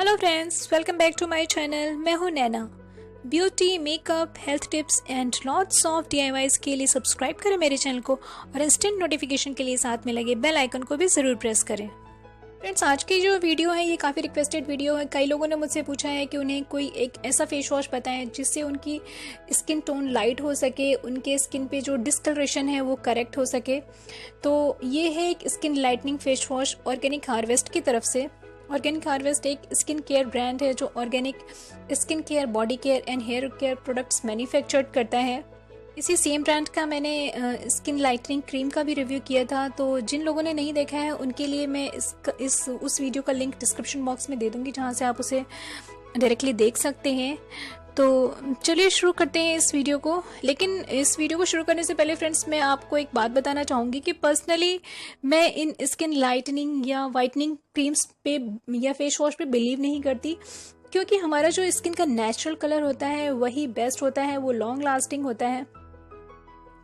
Hello friends, welcome back to my channel. मैं हूं Naina. Beauty, makeup, health tips and lots of DIYs के लिए subscribe करें मेरे चैनल को और इंस्टेंट नोटिफिकेशन के लिए साथ में लगे बेल आइकन को भी ज़रूर प्रेस करें। फ्रेंड्स, आज की जो वीडियो है ये काफ़ी रिक्वेस्टेड वीडियो है। कई लोगों ने मुझसे पूछा है कि उन्हें कोई एक ऐसा फेस वॉश पता है जिससे उनकी स्किन टोन लाइट हो सके, उनके स्किन पे जो डिस्कलरेशन है वो करेक्ट हो सके। तो ये है एक skin lightning face wash Organic Harvest की तरफ से। ऑर्गेनिक हार्वेस्ट एक स्किन केयर ब्रांड है जो organic skin care, body care and hair care products manufactured करता है। इसी सेम ब्रांड का मैंने स्किन लाइटनिंग क्रीम का भी रिव्यू किया था, तो जिन लोगों ने नहीं देखा है उनके लिए मैं उस वीडियो का लिंक डिस्क्रिप्शन बॉक्स में दे दूंगी, जहां से आप उसे डायरेक्टली देख सकते हैं। तो चलिए शुरू करते हैं इस वीडियो को। लेकिन इस वीडियो को शुरू करने से पहले फ्रेंड्स, मैं आपको एक बात बताना चाहूँगी कि पर्सनली मैं इन स्किन लाइटनिंग या वाइटनिंग क्रीम्स पे या फेस वॉश पे बिलीव नहीं करती, क्योंकि हमारा जो स्किन का नेचुरल कलर होता है वही बेस्ट होता है, वो लॉन्ग लास्टिंग होता है।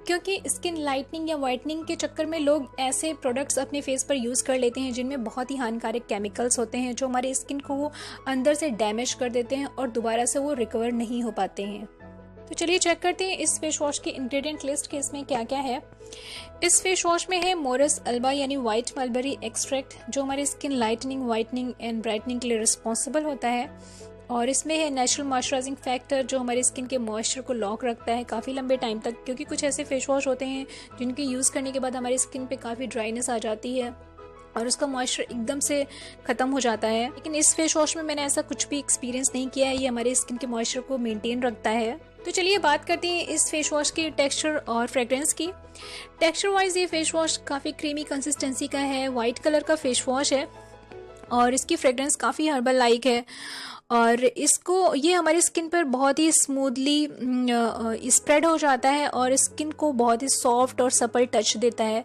क्योंकि स्किन लाइटनिंग या वाइटनिंग के चक्कर में लोग ऐसे प्रोडक्ट्स अपने फेस पर यूज़ कर लेते हैं जिनमें बहुत ही हानिकारक केमिकल्स होते हैं, जो हमारी स्किन को वो अंदर से डैमेज कर देते हैं और दोबारा से वो रिकवर नहीं हो पाते हैं। तो चलिए चेक करते हैं इस फेस वॉश की इंग्रेडिएंट लिस्ट के इसमें क्या क्या है। इस फेस वॉश में है मोरस अल्बा यानी व्हाइट मलबरी एक्सट्रैक्ट, जो हमारी skin lightening, whitening and brightening के लिए रिस्पॉन्सिबल होता है। और इसमें है नेचुरल मॉइस्चराइजिंग फैक्टर, जो हमारी स्किन के मॉइस्चर को लॉक रखता है काफ़ी लंबे टाइम तक, क्योंकि कुछ ऐसे फेस वॉश होते हैं जिनके यूज़ करने के बाद हमारी स्किन पे काफ़ी ड्राइनेस आ जाती है और उसका मॉइस्चर एकदम से ख़त्म हो जाता है। लेकिन इस फेस वॉश में मैंने ऐसा कुछ भी एक्सपीरियंस नहीं किया है, ये हमारे स्किन के मॉइस्चर को मेंटेन रखता है। तो चलिए बात करते हैं इस फेस वॉश की टेक्सचर और फ्रेग्रेंस की। टेक्सचर वाइज ये फेस वॉश काफ़ी क्रीमी कंसिस्टेंसी का है, वाइट कलर का फेस वॉश है और इसकी फ्रेग्रेंस काफ़ी हर्बल लाइक है और इसको ये हमारी स्किन पर बहुत ही स्मूथली स्प्रेड हो जाता है और स्किन को बहुत ही सॉफ्ट और सपल टच देता है।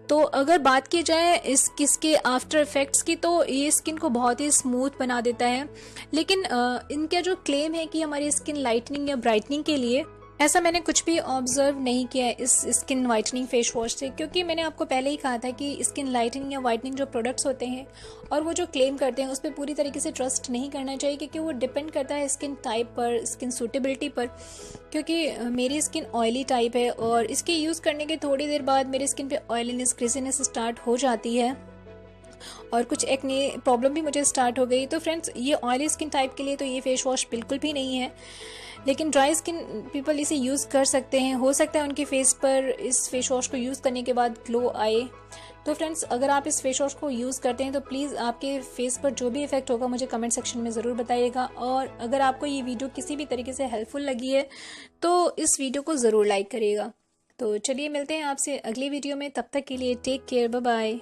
तो अगर बात की जाए इसके आफ्टर इफेक्ट्स की, तो ये स्किन को बहुत ही स्मूथ बना देता है। लेकिन इनका जो क्लेम है कि हमारी स्किन लाइटनिंग या ब्राइटनिंग के लिए, ऐसा मैंने कुछ भी ऑब्जर्व नहीं किया है इस स्किन वाइटनिंग फेस वॉश से, क्योंकि मैंने आपको पहले ही कहा था कि स्किन लाइटनिंग या वाइटनिंग जो प्रोडक्ट्स होते हैं और वो जो क्लेम करते हैं उस पर पूरी तरीके से ट्रस्ट नहीं करना चाहिए, क्योंकि वो डिपेंड करता है स्किन टाइप पर, स्किन सूटेबिलिटी पर। क्योंकि मेरी स्किन ऑयली टाइप है और इसके यूज़ करने के थोड़ी देर बाद मेरी स्किन पे ऑयलीनेस, ग्रीसीनेस स्टार्ट हो जाती है और कुछ एक्ने प्रॉब्लम भी मुझे स्टार्ट हो गई। तो फ्रेंड्स, ये ऑयली स्किन टाइप के लिए तो ये फेस वॉश बिल्कुल भी नहीं है, लेकिन ड्राई स्किन पीपल इसे यूज़ कर सकते हैं। हो सकता है उनके फेस पर इस फेस वॉश को यूज़ करने के बाद ग्लो आए। तो फ्रेंड्स, अगर आप इस फेस वॉश को यूज़ करते हैं तो प्लीज़ आपके फेस पर जो भी इफेक्ट होगा मुझे कमेंट सेक्शन में ज़रूर बताइएगा। और अगर आपको ये वीडियो किसी भी तरीके से हेल्पफुल लगी है तो इस वीडियो को ज़रूर लाइक करिएगा। तो चलिए मिलते हैं आपसे अगली वीडियो में, तब तक के लिए टेक केयर, बाय बाय।